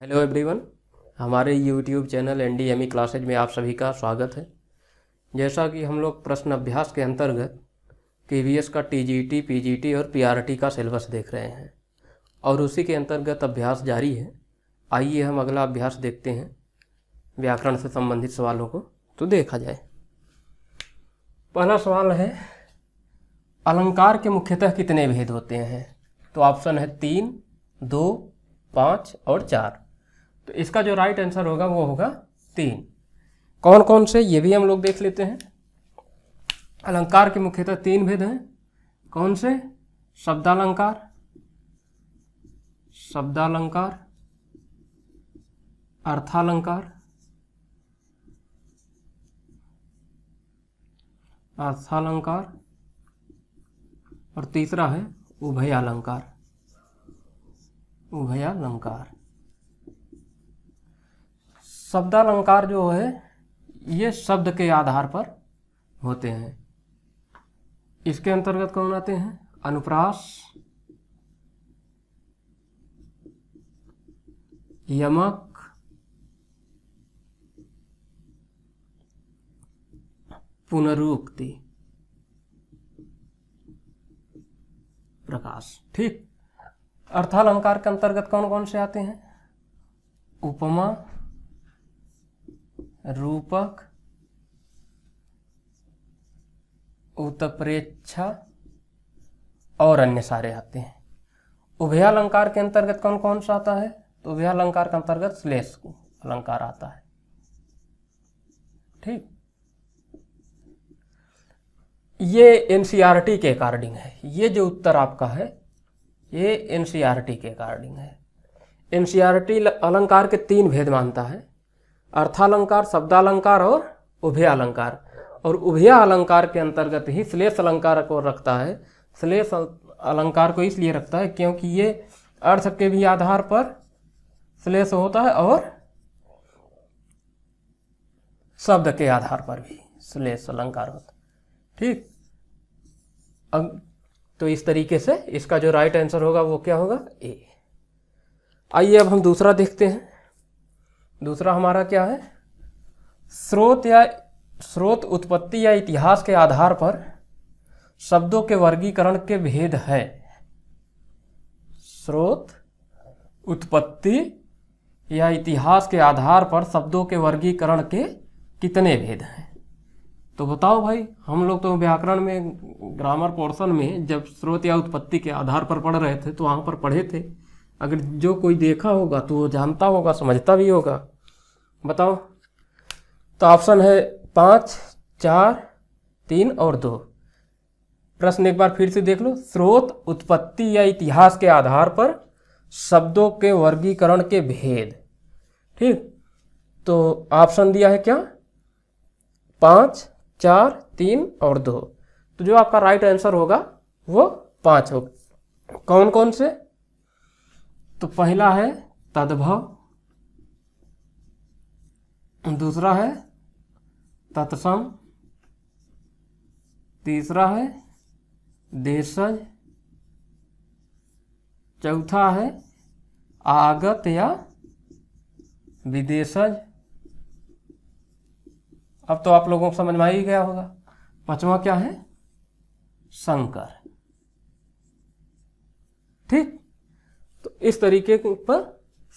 Hello everyone, हमारे YouTube channel एनडीएमई classes में आप सभी का स्वागत है। जैसा कि हम लोग प्रश्न अभ्यास के अंतर्गत केवीएस का टीजीटी, पीजीटी और पीआरटी का सिलेबस देख रहे हैं और उसी के अंतर्गत अभ्यास जारी है। आइए हम अगला अभ्यास देखते हैं, व्याकरण से संबंधित सवालों को तो देखा जाए। पहला सवाल है, अलंकार के मुख्यतः कितने भेद होते हैं? तो ऑप्शन है 3, 2, 5 और 4। तो इसका जो राइट आंसर होगा वो होगा 3। कौन कौन से, ये भी हम लोग देख लेते हैं। अलंकार के मुख्यतः 3 भेद हैं। कौन से? शब्दालंकार, अर्थालंकार और तीसरा है उभयालंकार। शब्दालंकार जो है ये शब्द के आधार पर होते हैं। इसके अंतर्गत कौन आते हैं? अनुप्रास, यमक, पुनरुक्ति, प्रकाश। ठीक। अर्थालंकार के अंतर्गत कौन कौन से आते हैं? उपमा, रूपक, उत्प्रेक्षा और अन्य सारे आते हैं। उभयालंकार के अंतर्गत कौन कौन सा आता है? तो उभयालंकार के अंतर्गत श्लेष अलंकार आता है। ठीक। ये एनसीईआरटी के अकॉर्डिंग है। ये जो उत्तर आपका है ये एनसीईआरटी के अकॉर्डिंग है। एनसीईआरटी अलंकार के 3 भेद मानता है, अर्थालंकार, शब्दालंकार और उभयालंकार। और उभयालंकार के अंतर्गत ही श्लेष अलंकार को रखता है। श्लेष अलंकार को इसलिए रखता है क्योंकि ये अर्थ के भी आधार पर श्लेष होता है और शब्द के आधार पर भी श्लेष अलंकार होता है। ठीक। अब तो इस तरीके से इसका जो राइट आंसर होगा वो क्या होगा? ए। आइए अब हम दूसरा देखते हैं। दूसरा हमारा क्या है? स्रोत, उत्पत्ति या इतिहास के आधार पर शब्दों के वर्गीकरण के भेद है। स्रोत, उत्पत्ति या इतिहास के आधार पर शब्दों के वर्गीकरण के कितने भेद हैं? तो बताओ भाई, हम लोग तो व्याकरण में ग्रामर पोर्शन में जब स्रोत या उत्पत्ति के आधार पर पढ़ रहे थे तो वहाँ पर पढ़े थे। अगर जो कोई देखा होगा तो वो जानता होगा, समझता भी होगा। बताओ। तो ऑप्शन है 5, 4, 3 और 2। प्रश्न एक बार फिर से देख लो। स्रोत, उत्पत्ति या इतिहास के आधार पर शब्दों के वर्गीकरण के भेद। ठीक। तो ऑप्शन दिया है क्या? 5, 4, 3 और 2। तो जो आपका राइट आंसर होगा वो 5 होगा। कौन कौन से? तो पहला है तद्भव, दूसरा है तत्सम, तीसरा है देशज, चौथा है आगत या विदेशज। अब तो आप लोगों को समझ में ही गया होगा। 5वां क्या है? संकर। ठीक। तो इस तरीके पर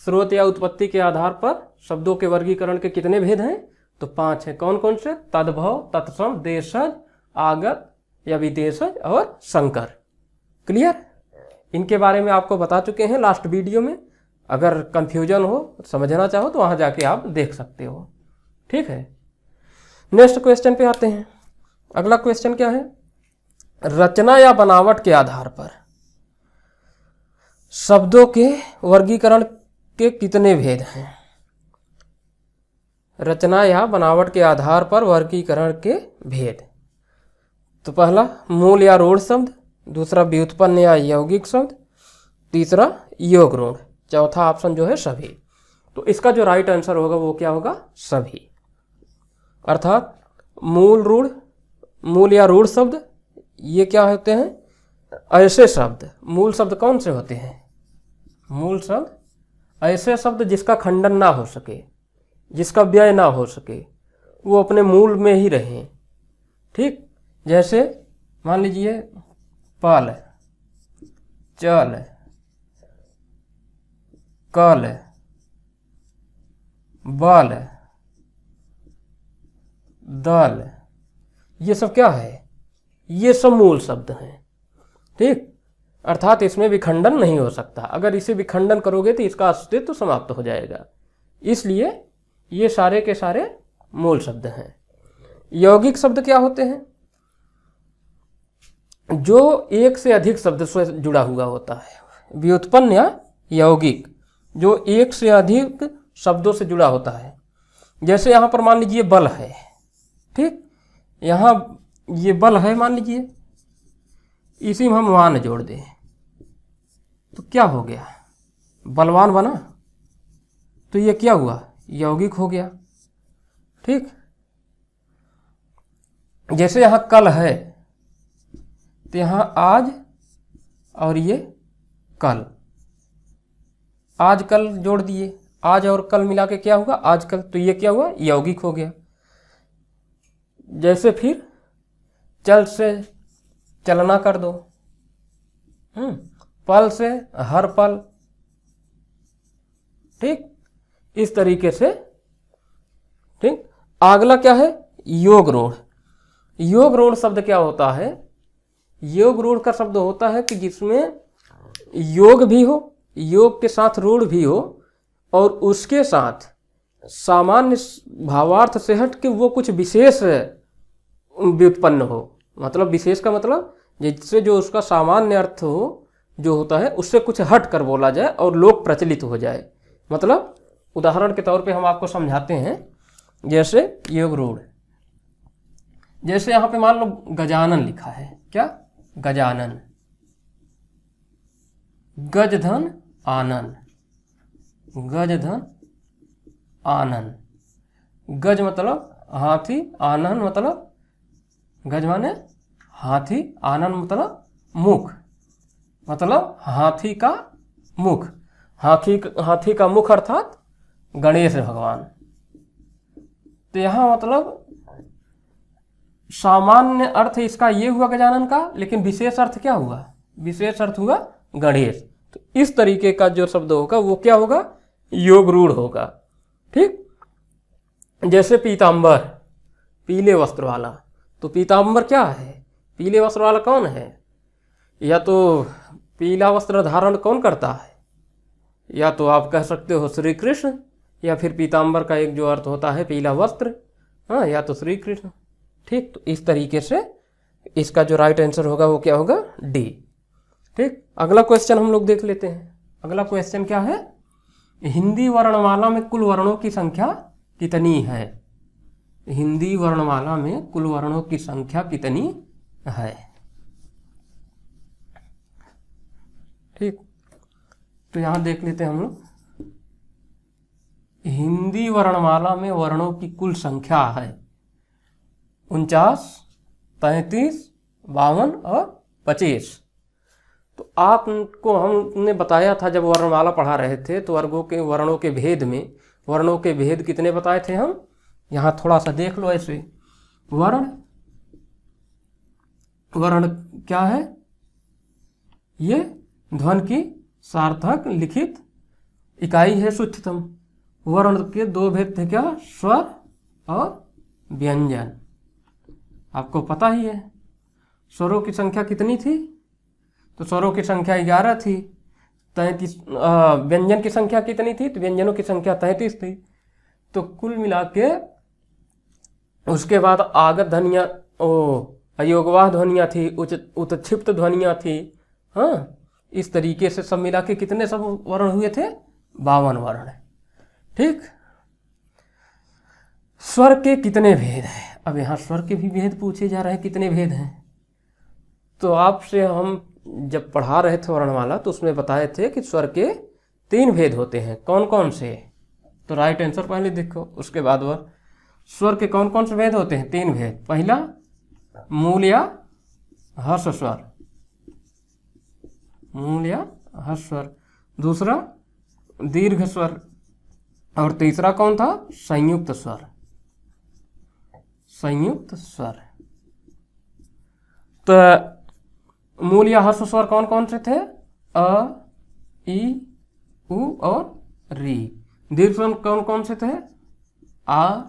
स्रोत या उत्पत्ति के आधार पर शब्दों के वर्गीकरण के कितने भेद हैं? तो 5 हैं। कौन कौन से? तद्भव, तत्सम, देशज, आगत या विदेशज और संकर। क्लियर? इनके बारे में आपको बता चुके हैं लास्ट वीडियो में। अगर कंफ्यूजन हो, समझना चाहो तो वहां जाके आप देख सकते हो। ठीक है। नेक्स्ट क्वेश्चन पे आते हैं। अगला क्वेश्चन क्या है? रचना या बनावट के आधार पर शब्दों के वर्गीकरण के कितने भेद हैं? रचना या बनावट के आधार पर वर्गीकरण के भेद। तो पहला मूल या रूढ़ शब्द, दूसरा व्युत्पन्न या यौगिक शब्द, तीसरा योग रूढ़, चौथा ऑप्शन जो है सभी। तो इसका जो राइट आंसर होगा वो क्या होगा? सभी। अर्थात मूल या रूढ़ शब्द ये क्या होते हैं? ऐसे शब्द। मूल शब्द कौन से होते हैं? मूल शब्द ऐसे शब्द जिसका खंडन ना हो सके, जिसका व्यय ना हो सके, वो अपने मूल में ही रहें। ठीक, जैसे मान लीजिए पल, चल, कल, बल, दल, ये सब क्या है? ये सब मूल शब्द हैं। ठीक, अर्थात इसमें विखंडन नहीं हो सकता। अगर इसे विखंडन करोगे तो इसका अस्तित्व तो समाप्त हो जाएगा। इसलिए ये सारे के सारे मूल शब्द हैं। यौगिक शब्द क्या होते हैं? जो एक से अधिक शब्द से जुड़ा हुआ होता है। व्युत्पन्न या यौगिक, जो एक से अधिक शब्दों से जुड़ा होता है। जैसे यहाँ पर मान लीजिए बल है। ठीक, यहाँ ये बल है मान लीजिए, इसी में हम वान जोड़ दें तो क्या हो गया? बलवान बना। तो ये क्या हुआ? यौगिक हो गया। ठीक, जैसे यहाँ कल है तो यहाँ आज और ये कल, आज कल जोड़ दिए, आज और कल मिला के क्या होगा? आज कल। तो ये क्या हुआ? यौगिक हो गया। जैसे फिर चल से चलना कर दो, पल से हर पल। ठीक, इस तरीके से। ठीक, अगला क्या है? योग रूढ़। योग रूढ़ शब्द क्या होता है? योग रूढ़ का शब्द होता है कि जिसमें योग भी हो, योग के साथ रूढ़ भी हो, और उसके साथ सामान्य भावार्थ से हट के वो कुछ विशेष व्युत्पन्न हो। मतलब विशेष का मतलब जिससे जो उसका सामान्य अर्थ हो, जो होता है, उससे कुछ हट कर बोला जाए और लोक प्रचलित हो जाए। मतलब उदाहरण के तौर पे हम आपको समझाते हैं। जैसे योग रूढ़, जैसे यहाँ पे मान लो गजानन लिखा है। क्या? गजानन। गज धन आनन, गज धन आनन। गज मतलब हाथी, आनन मतलब, गज माने हाथी, आनन मतलब मुख, मतलब हाथी का मुख। हाथी का मुख अर्थात गणेश भगवान। तो यहाँ मतलब सामान्य अर्थ इसका ये हुआ गजानन का, लेकिन विशेष अर्थ क्या हुआ? विशेष अर्थ हुआ गणेश। तो इस तरीके का जो शब्द होगा वो क्या होगा? योग रूढ़ होगा। ठीक, जैसे पीतांबर, पीले वस्त्र वाला। तो पीतांबर क्या है? पीले वस्त्र वाला कौन है? या तो पीला वस्त्र धारण कौन करता है? या तो आप कह सकते हो श्री कृष्ण, या फिर पीतांबर का एक जो अर्थ होता है पीला वस्त्र, हाँ, या तो श्री कृष्ण। ठीक, तो इस तरीके से इसका जो राइट आंसर होगा वो क्या होगा? डी। ठीक, अगला क्वेश्चन हम लोग देख लेते हैं। अगला क्वेश्चन क्या है? हिंदी वर्णमाला में कुल वर्णों की संख्या कितनी है? हिंदी वर्णमाला में कुल वर्णों की संख्या कितनी है? ठीक, तो यहां देख लेते हैं हम लोग। हिंदी वर्णमाला में वर्णों की कुल संख्या है 49, 33, 52 और 25। तो आपको हमने बताया था जब वर्णमाला पढ़ा रहे थे, तो वर्णों के भेद में, वर्णों के भेद कितने बताए थे हम? यहाँ थोड़ा सा देख लो ऐसे। वर्ण क्या है? ये ध्वन की सार्थक लिखित इकाई है सूक्ष्मतम। वर्ण के दो भेद थे, क्या? स्वर और व्यंजन। आपको पता ही है स्वरों की संख्या कितनी थी? तो स्वरों की संख्या 11 थी। 33 व्यंजन की संख्या कितनी थी? तो व्यंजनों की संख्या 33 थी। तो कुल मिला के उसके बाद आगत ध्वनियाँ, अयोगवाह ध्वनियाँ थी, उत्क्षिप्त ध्वनियाँ थी। हाँ, इस तरीके से सब मिला के कितने सब वर्ण हुए थे? 52 वर्ण। ठीक, स्वर के कितने भेद हैं? अब यहाँ स्वर के भी भेद पूछे जा रहे हैं, कितने भेद हैं? तो आपसे हम जब पढ़ा रहे थे वर्णमाला तो उसमें बताए थे कि स्वर के 3 भेद होते हैं। कौन कौन से? तो राइट आंसर पहले देखो, उसके बाद वह स्वर के कौन कौन से भेद होते हैं? 3 भेद। पहला मूल या हर्ष स्वर, मूल या हर्ष स्वर। दूसरा दीर्घ स्वर। और तीसरा कौन था? संयुक्त स्वर। संयुक्त स्वर। तो मूल या ह्रस्व स्वर कौन कौन से थे? अ, ई, उ और री। दीर्घ स्वर कौन कौन से थे? आ,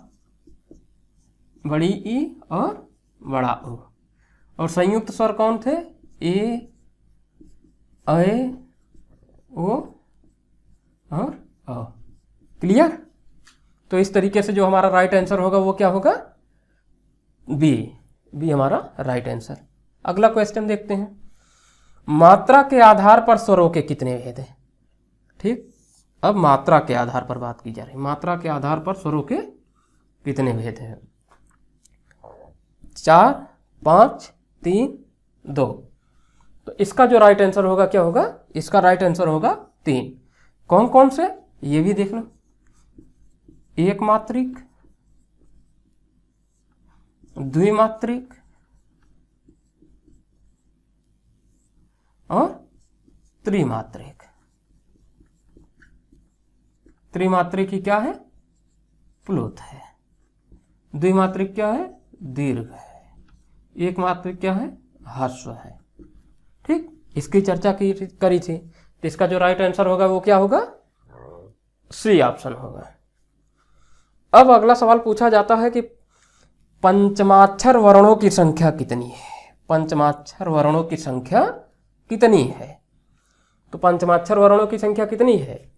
बड़ी ई और बड़ा उ। और संयुक्त स्वर कौन थे? ए, ऐ, ओ और अ। क्लियर? तो इस तरीके से जो हमारा राइट आंसर होगा वो क्या होगा? बी। बी हमारा राइट आंसर। अगला क्वेश्चन देखते हैं। मात्रा के आधार पर स्वरों के कितने भेद हैं? ठीक, अब मात्रा के आधार पर बात की जा रही है। मात्रा के आधार पर स्वरों के कितने भेद हैं? 4, 5, 3, 2। तो इसका जो राइट आंसर होगा क्या होगा? इसका राइट आंसर होगा 3। कौन कौन से? ये भी देख लो। एक मात्रिक, द्विमात्रिक और त्रिमात्रिक। त्रिमात्रिक की क्या है? प्लुत है। द्विमात्रिक क्या है? दीर्घ है। एक मात्रिक क्या है? ह्रस्व है। ठीक, इसकी चर्चा करी थी। तो इसका जो राइट आंसर होगा वो क्या होगा? सी ऑप्शन होगा। अब अगला सवाल पूछा जाता है कि पंचमाक्षर वर्णों की संख्या कितनी है? पंचमाक्षर वर्णों की संख्या कितनी है? तो पंचमाक्षर वर्णों की संख्या कितनी है?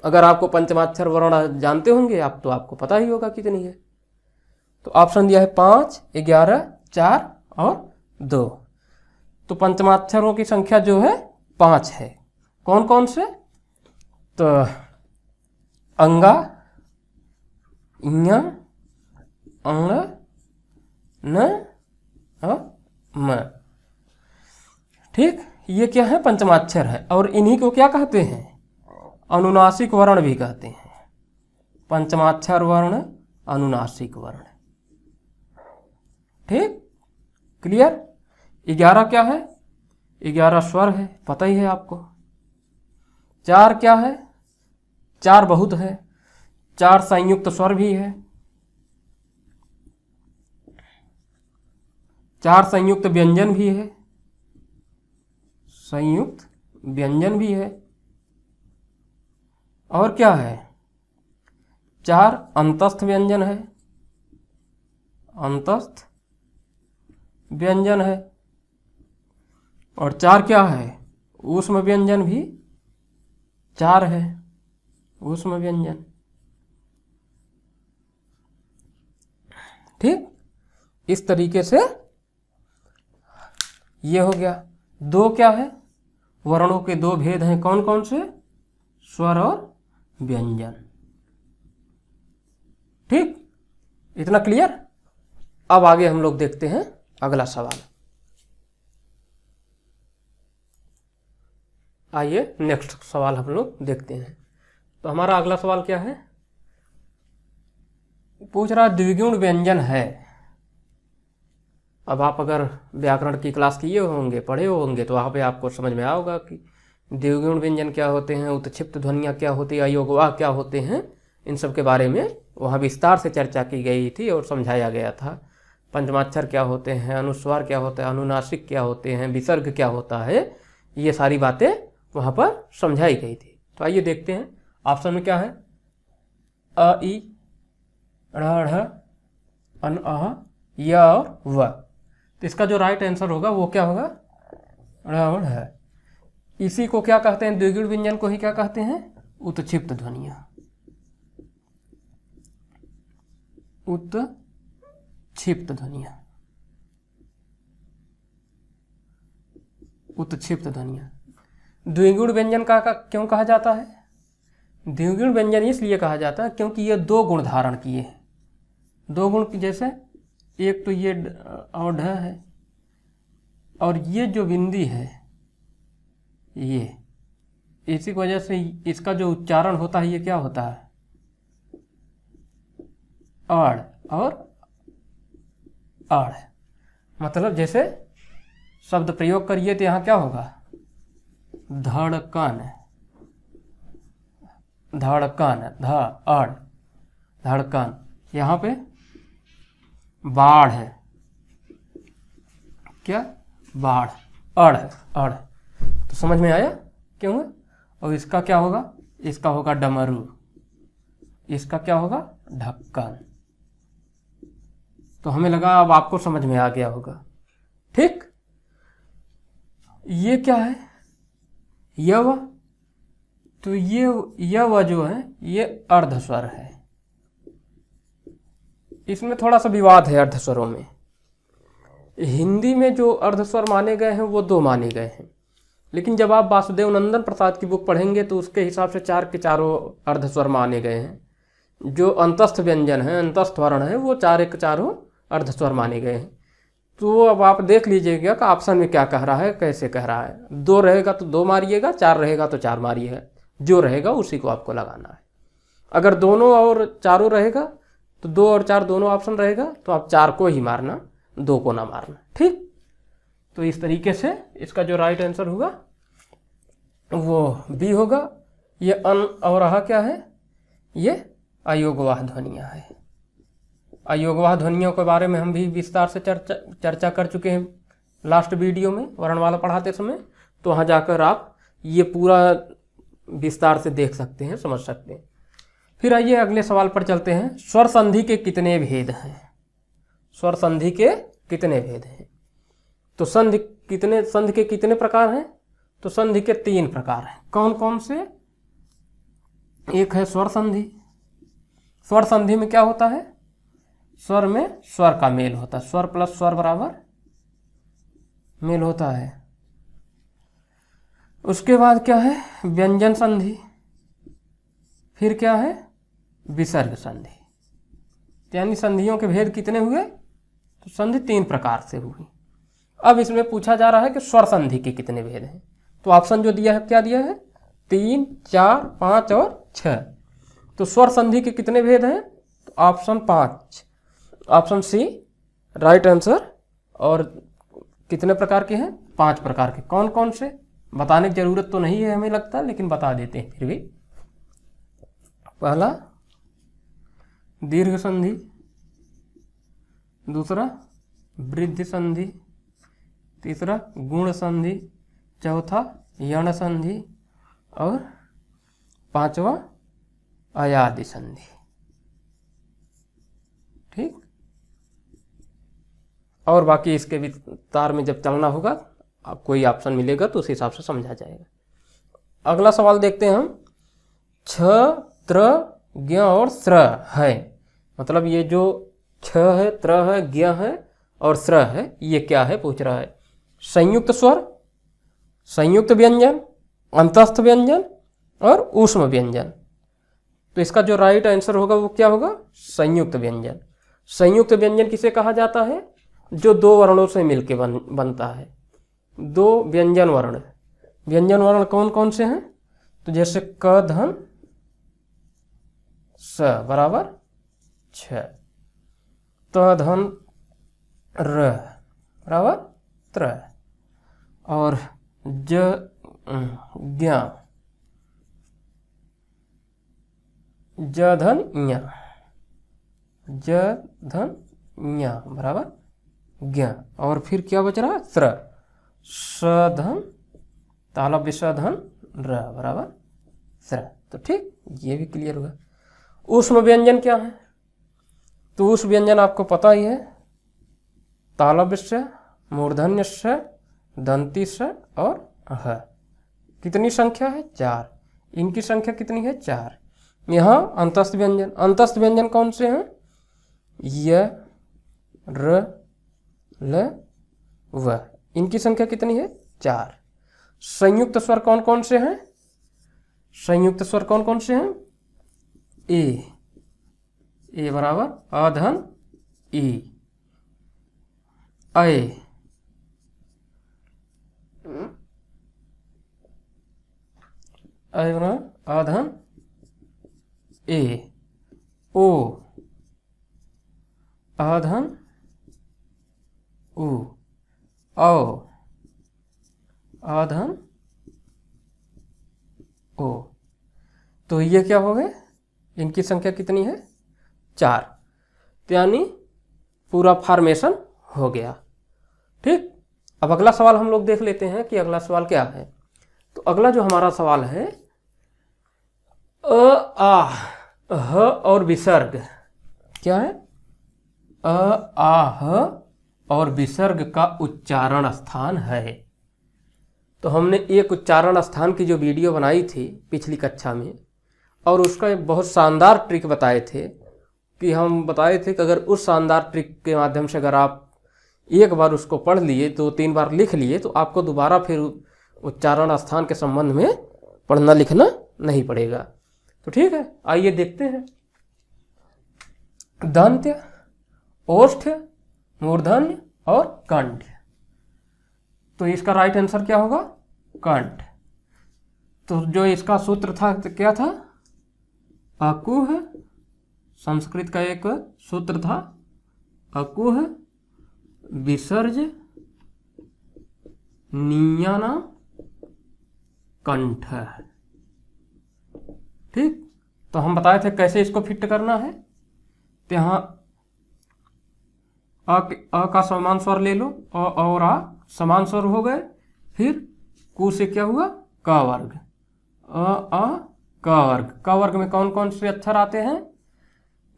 अगर आपको पंचमाक्षर वर्ण जानते होंगे आप तो आपको पता ही होगा कितनी है। तो ऑप्शन दिया है 5, 11, 4 और 2। तो पंचमाक्षरों की संख्या जो है 5 है। कौन कौन से? तो अंगा, इं, अंग, न और म। ठीक, ये क्या है? पंचमाक्षर है। और इन्हीं को क्या कहते हैं? अनुनासिक वर्ण भी कहते हैं। पंचमाक्षर वर्ण, अनुनासिक वर्ण। ठीक, क्लियर? 11 क्या है? 11 स्वर है, पता ही है आपको। 4 क्या है? 4 बहुत है। 4 संयुक्त स्वर भी है। 4 संयुक्त व्यंजन भी है। संयुक्त व्यंजन भी है। और क्या है? 4 अंतस्थ व्यंजन है। अंतस्थ व्यंजन है। और 4 क्या है? ऊष्म व्यंजन भी 4 है। ऊष्म व्यंजन। ठीक, इस तरीके से ये हो गया। 2 क्या है? वर्णों के 2 भेद हैं। कौन कौन से? स्वर और व्यंजन। ठीक, इतना क्लियर? अब आगे हम लोग देखते हैं अगला सवाल। आइए नेक्स्ट सवाल हम लोग देखते हैं। तो हमारा अगला सवाल क्या है? पूछ रहा द्विगुण व्यंजन है। अब आप अगर व्याकरण की क्लास किए होंगे, पढ़े होंगे, तो वहाँ पे आपको समझ में आएगा कि द्विगुण व्यंजन क्या होते हैं, उत्क्षिप्त ध्वनियाँ क्या होती है, अयोगवाह क्या होते हैं। इन सब के बारे में वहाँ विस्तार से चर्चा की गई थी और समझाया गया था। पंचमाक्षर क्या होते हैं, अनुस्वार क्या होता है, अनुनासिक क्या होते हैं, विसर्ग क्या होता है, ये सारी बातें वहाँ पर समझाई गई थी। तो आइए देखते हैं ऑप्शन में क्या है। अ, ई, ढ़, अन, अह, य और व। तो इसका जो राइट आंसर होगा वो क्या होगा? ढ़ है। इसी को क्या कहते हैं? द्विगुण व्यंजन को ही क्या कहते हैं? उत्क्षिप्त ध्वनियाँ। उत्क्षिप्त ध्वनियाँ। उत्क्षिप्त ध्वनियाँ। द्विगुण व्यंजन का क्यों कहा जाता है? द्विगुण व्यंजन इसलिए कहा जाता है क्योंकि ये 2 गुण धारण किए हैं। 2 गुण, जैसे एक तो ये और ढ है, और ये जो बिंदी है ये, इसी की वजह से इसका जो उच्चारण होता है ये क्या होता है? अड़ और अड़। मतलब जैसे शब्द प्रयोग करिए तो यहाँ क्या होगा? धड़कन, धड़कन, धड़, धड़कन। यहाँ पे बाढ़ है, क्या, बाढ़, अड़ है, अड़। तो समझ में आया क्यों है? और इसका क्या होगा? इसका होगा डमरू, इसका क्या होगा? ढक्कन। तो हमें लगा अब आपको समझ में आ गया होगा। ठीक, ये क्या है? यव। तो ये यव जो है ये अर्धस्वर है। इसमें थोड़ा सा विवाद है अर्धस्वरों में। हिंदी में जो अर्धस्वर माने गए हैं वो 2 माने गए हैं, लेकिन जब आप वासुदेव नंदन प्रसाद की बुक पढ़ेंगे तो उसके हिसाब से 4 के चारों अर्धस्वर माने गए हैं। जो अंतस्थ व्यंजन है, अंतस्थ वर्ण है, वो 4 के चारों अर्धस्वर माने गए हैं। तो अब आप देख लीजिएगा कि ऑप्शन में क्या कह रहा है, कैसे कह रहा है। 2 रहेगा तो 2 मारिएगा, 4 रहेगा तो 4 मारिएगा, जो रहेगा उसी को आपको लगाना है। अगर दोनों और चारों रहेगा तो 2 और 4 दोनों ऑप्शन रहेगा, तो आप 4 को ही मारना, 2 को ना मारना। ठीक, तो इस तरीके से इसका जो राइट आंसर होगा वो बी होगा। ये अन और रहा क्या है? ये अयोगवाह ध्वनियाँ है। अयोगवाह ध्वनियों के बारे में हम भी विस्तार से चर्चा कर चुके हैं लास्ट वीडियो में वर्णमाला पढ़ाते समय। तो वहाँ जाकर आप ये पूरा विस्तार से देख सकते हैं, समझ सकते हैं। फिर आइए अगले सवाल पर चलते हैं। स्वर संधि के कितने भेद हैं? स्वर संधि के कितने भेद हैं? तो संधि के कितने प्रकार हैं? तो संधि के 3 प्रकार हैं। कौन कौन से? एक है स्वर संधि। स्वर संधि में क्या होता है? स्वर में स्वर का मेल होता है, स्वर प्लस स्वर बराबर मेल होता है। उसके बाद क्या है? व्यंजन संधि। फिर क्या है? विसर्ग संधि। यानी संधियों के भेद कितने हुए? तो संधि 3 प्रकार से हुई। अब इसमें पूछा जा रहा है कि स्वर संधि के कितने भेद हैं। तो ऑप्शन जो दिया है, क्या दिया है? 3, 4, 5 और 6। तो स्वर संधि के कितने भेद हैं? तो option 5, option C right answer. और कितने प्रकार के हैं? 5 प्रकार के। कौन कौन से बताने की जरूरत तो नहीं है हमें लगता, लेकिन बता देते हैं फिर भी। पहला दीर्घ संधि, दूसरा वृद्धि संधि, तीसरा गुण संधि, चौथा यण संधि और 5वां अयादि संधि। ठीक, और बाकी इसके विस्तार में जब चलना होगा, आप कोई ऑप्शन मिलेगा तो उस हिसाब से समझा जाएगा। अगला सवाल देखते हैं हम। छ, त्र, ज्ञ और स्र है, मतलब ये जो छ है, त्र है, ज्ञ है और स्र है, ये क्या है पूछ रहा है। संयुक्त स्वर, संयुक्त व्यंजन, अंतस्थ व्यंजन और ऊष्म व्यंजन। तो इसका जो राइट आंसर होगा वो क्या होगा? संयुक्त व्यंजन। संयुक्त व्यंजन किसे कहा जाता है? जो 2 वर्णों से मिलकर बनता है। 2 व्यंजन वर्ण। व्यंजन वर्ण कौन कौन से हैं? तो जैसे क धन स बराबर 6, त धन र बराबर 3 और ज ज्ञ, ज धन ञ, ज धन ञ बराबर ज्ञ। और फिर क्या बच रहा? स्र, स धन तालव्य स धन र बराबर स्र। तो ठीक, ये भी क्लियर हुआ। ऊष्म व्यंजन क्या है? तो ऊष्म व्यंजन आपको पता ही है, तालव्य स, मूर्धन्य स, दंती स और ह। कितनी संख्या है? 4। इनकी संख्या कितनी है? 4। यहाँ अंतस्थ व्यंजन, अंतस्थ व्यंजन कौन से हैं? य, र, ल, व। इनकी संख्या कितनी है? 4। संयुक्त स्वर कौन कौन से हैं? संयुक्त स्वर कौन कौन से हैं? ए बराबर अधन ई, अय, अय बराबर अधन ए, ओ अधन उ, औ अधन ओ। तो ये क्या हो गए, इनकी संख्या कितनी है 4, तो यानी पूरा फॉर्मेशन हो गया। ठीक, अब अगला सवाल हम लोग देख लेते हैं कि अगला सवाल क्या है। तो अगला जो हमारा सवाल है, अ आ ह और विसर्ग क्या है, अ आ ह और विसर्ग का उच्चारण स्थान है। तो हमने एक उच्चारण स्थान की जो वीडियो बनाई थी पिछली कक्षा में, और उसका एक बहुत शानदार ट्रिक बताए थे कि हम बताए थे कि अगर उस शानदार ट्रिक के माध्यम से अगर आप एक बार उसको पढ़ लिए, 2-3 बार लिख लिए, तो आपको दोबारा फिर उच्चारण स्थान के संबंध में पढ़ना लिखना नहीं पड़ेगा। तो ठीक है, आइए देखते हैं। दंत्य, ओष्ठ्य, मूर्धन्य और कंठ। तो इसका राइट आंसर क्या होगा, कंठ। तो जो इसका सूत्र था तो क्या था, अकुह, संस्कृत का एक सूत्र था, अकुह विसर्ज नियना कंठ। ठीक, तो हम बताए थे कैसे इसको फिट करना है। तो यहाँ अ का समान स्वर ले लो, अ और आ समान स्वर हो गए, फिर कु से क्या हुआ, क वर्ग, अ क वर्ग। क वर्ग में कौन कौन से अक्षर आते हैं,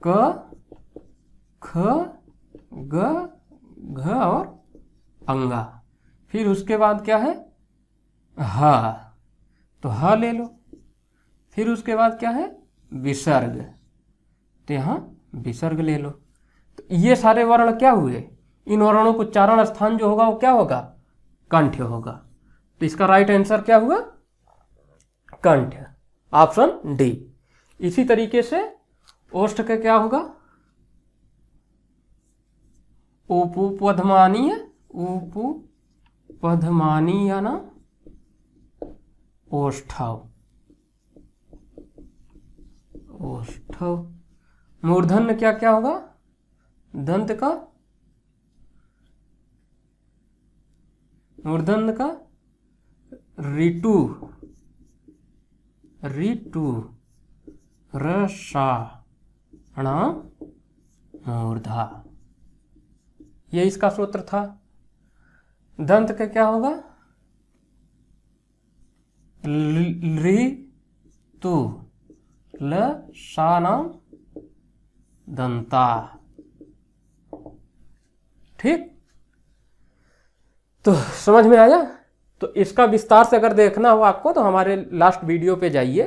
क, ख, ग, घ और अंगा। फिर उसके बाद क्या है, ह, तो ह ले लो। फिर उसके बाद क्या है, विसर्ग, तो यहाँ विसर्ग ले लो। तो ये सारे वर्ण क्या हुए, इन वर्णों को उच्चारण स्थान जो होगा वो क्या होगा, कंठ होगा। तो इसका राइट आंसर क्या हुआ, कंठ, ऑप्शन डी। इसी तरीके से ओष्ठ का क्या होगा, उपपधमानीय, उपपधमानीय ना ओष्ठव, ओष्ठव। मूर्धन्य क्या क्या होगा, दंत का, मूर्धन्य का ऋतु, ऋतु रसाण मूर्धा, ये इसका सूत्र था। दंत का क्या होगा, ऋतु लसानाम दंता। ठीक, तो समझ में आया। तो इसका विस्तार से अगर देखना हो आपको तो हमारे लास्ट वीडियो पे जाइए,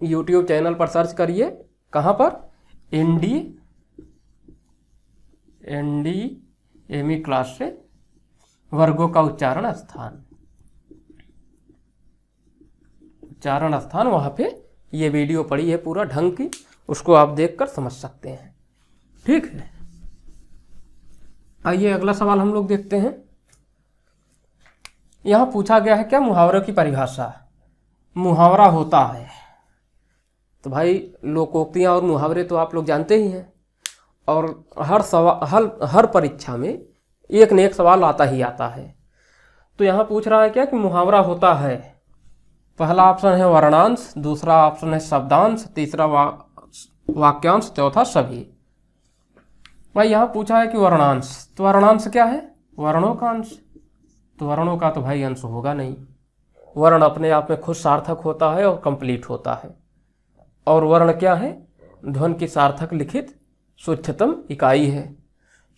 YouTube चैनल पर सर्च करिए, कहाँ पर, NDME क्लास से वर्गों का उच्चारण स्थान, उच्चारण स्थान, वहाँ पे ये वीडियो पड़ी है पूरा ढंग की, उसको आप देखकर समझ सकते हैं। ठीक है, आइए अगला सवाल हम लोग देखते हैं। यहाँ पूछा गया है क्या, मुहावरों की परिभाषा। मुहावरा होता है, तो भाई लोकोक्तियाँ और मुहावरे तो आप लोग जानते ही हैं, और हर परीक्षा में एक न एक सवाल आता ही आता है। तो यहाँ पूछ रहा है क्या कि मुहावरा होता है। पहला ऑप्शन है वर्णांश, दूसरा ऑप्शन है शब्दांश, तीसरा वाक्यांश, चौथा सभी। भाई यहाँ पूछा है कि वर्णांश, तो वर्णांश क्या है, वर्णों का अंश। तो वर्णों का तो भाई अंश होगा नहीं, वर्ण अपने आप में खुद सार्थक होता है और कंप्लीट होता है। और वर्ण क्या है, ध्वनि की सार्थक लिखित सूक्ष्मतम इकाई है।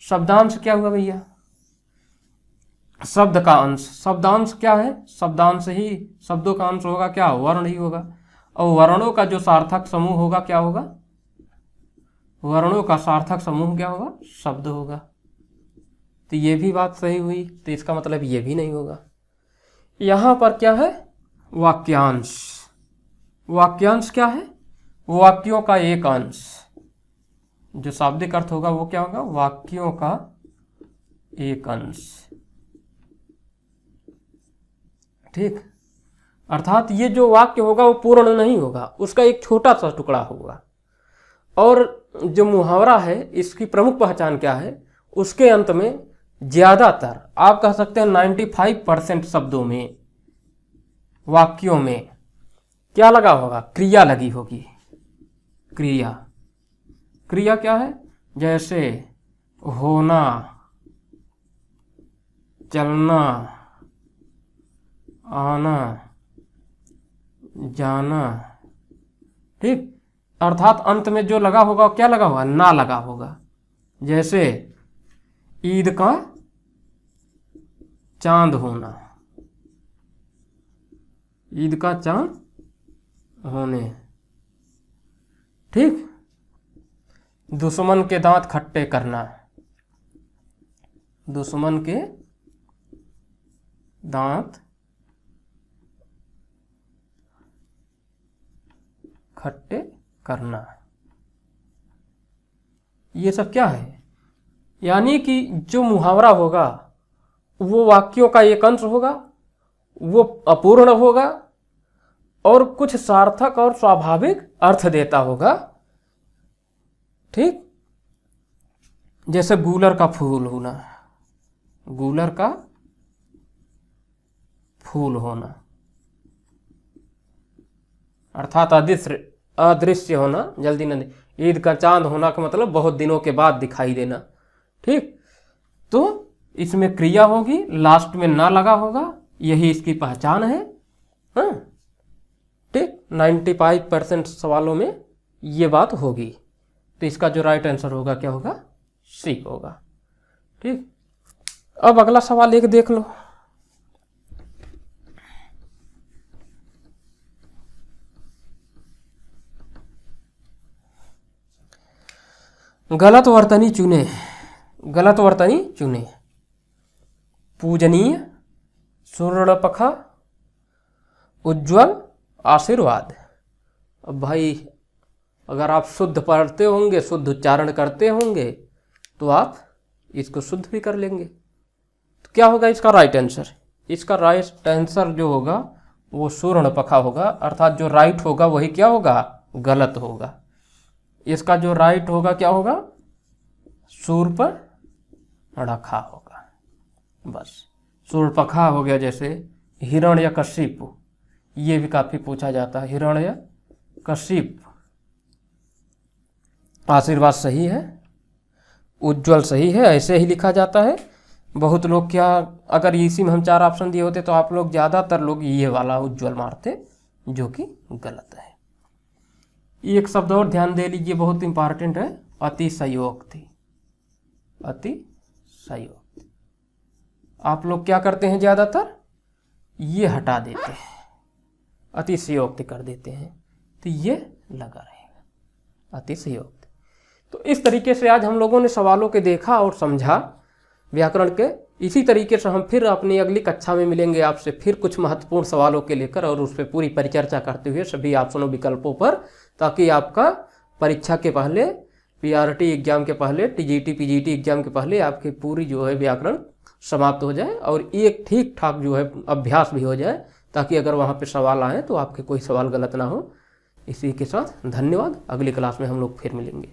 शब्दांश क्या हुआ भैया, शब्द का अंश। शब्दांश क्या है, शब्दांश ही शब्दों का अंश होगा, क्या वर्ण ही होगा। और वर्णों का जो सार्थक समूह होगा क्या होगा, वर्णों का सार्थक समूह क्या होगा, शब्द होगा। तो ये भी बात सही हुई, तो इसका मतलब ये भी नहीं होगा। यहाँ पर क्या है, वाक्यांश। वाक्यांश क्या है, वाक्यों का एक अंश। जो शाब्दिक अर्थ होगा वो क्या होगा, वाक्यों का एक अंश। ठीक, अर्थात ये जो वाक्य होगा वो पूर्ण नहीं होगा, उसका एक छोटा सा टुकड़ा होगा। और जो मुहावरा है इसकी प्रमुख पहचान क्या है, उसके अंत में ज्यादातर आप कह सकते हैं 95% शब्दों में, वाक्यों में क्या लगा होगा? क्रिया लगी होगी। क्रिया, क्रिया क्या है? जैसे होना, चलना, आना, जाना, ठीक। अर्थात अंत में जो लगा होगा क्या लगा होगा? ना लगा होगा। जैसे ईद का चांद होना, ईद का चांद होने, ठीक। दुश्मन के दांत खट्टे करना, दुश्मन के दांत खट्टे करना, ये सब क्या है? यानी कि जो मुहावरा होगा वो वाक्यों का एक अंश होगा, वो अपूर्ण होगा और कुछ सार्थक और स्वाभाविक अर्थ देता होगा, ठीक। जैसे गूलर का फूल होना, गूलर का फूल होना, अर्थात अदृश्य होना, जल्दी न। ईद का चांद होना का मतलब बहुत दिनों के बाद दिखाई देना, ठीक। तो इसमें क्रिया होगी, लास्ट में ना लगा होगा, यही इसकी पहचान है, हाँ, ठीक। 95% सवालों में ये बात होगी। तो इसका जो राइट आंसर होगा क्या होगा? सी होगा, ठीक। अब अगला सवाल एक देख लो। गलत वर्तनी चुने, गलत वर्तनी चुने। पूजनीय, सुवर्णपखा, उज्ज्वल, आशीर्वाद। अब भाई अगर आप शुद्ध पढ़ते होंगे, शुद्ध उच्चारण करते होंगे तो आप इसको शुद्ध भी कर लेंगे। तो क्या होगा इसका राइट आंसर? इसका राइट आंसर जो होगा वो सुवर्णपखा होगा, अर्थात जो राइट होगा वही क्या होगा? गलत होगा। इसका जो राइट होगा क्या होगा? शूर्पणखा होगा, बस। शूर्पणखा हो गया। जैसे हिरण्यकशिपु, ये भी काफी पूछा जाता है। हिरण्यकशिप, आशीर्वाद सही है, उज्ज्वल सही है, ऐसे ही लिखा जाता है। बहुत लोग क्या, अगर इसी में हम 4 ऑप्शन दिए होते तो आप लोग ज़्यादातर लोग ये वाला उज्ज्वल मारते, जो कि गलत है। एक शब्द और ध्यान दे लीजिए, बहुत इंपॉर्टेंट है, अतिशयोक्ति। अतिशयोक्ति आप लोग क्या करते हैं? ज़्यादातर ये हटा देते हैं, अतिशयोक्ति कर देते हैं, तो ये लगा रहेगा अतिशयोक्ति। तो इस तरीके से आज हम लोगों ने सवालों के देखा और समझा व्याकरण के। इसी तरीके से हम फिर अपनी अगली कक्षा में मिलेंगे आपसे, फिर कुछ महत्वपूर्ण सवालों के लेकर, और उस पर पूरी परिचर्चा करते हुए सभी ऑप्शनों विकल्पों पर, ताकि आपका परीक्षा के पहले, पीआरटी एग्जाम के पहले, टीजीटी पीजीटी एग्जाम के पहले आपकी पूरी जो है व्याकरण समाप्त हो जाए और एक ठीक ठाक जो है अभ्यास भी हो जाए, ताकि अगर वहाँ पे सवाल आए तो आपके कोई सवाल गलत ना हो। इसी के साथ धन्यवाद। अगली क्लास में हम लोग फिर मिलेंगे।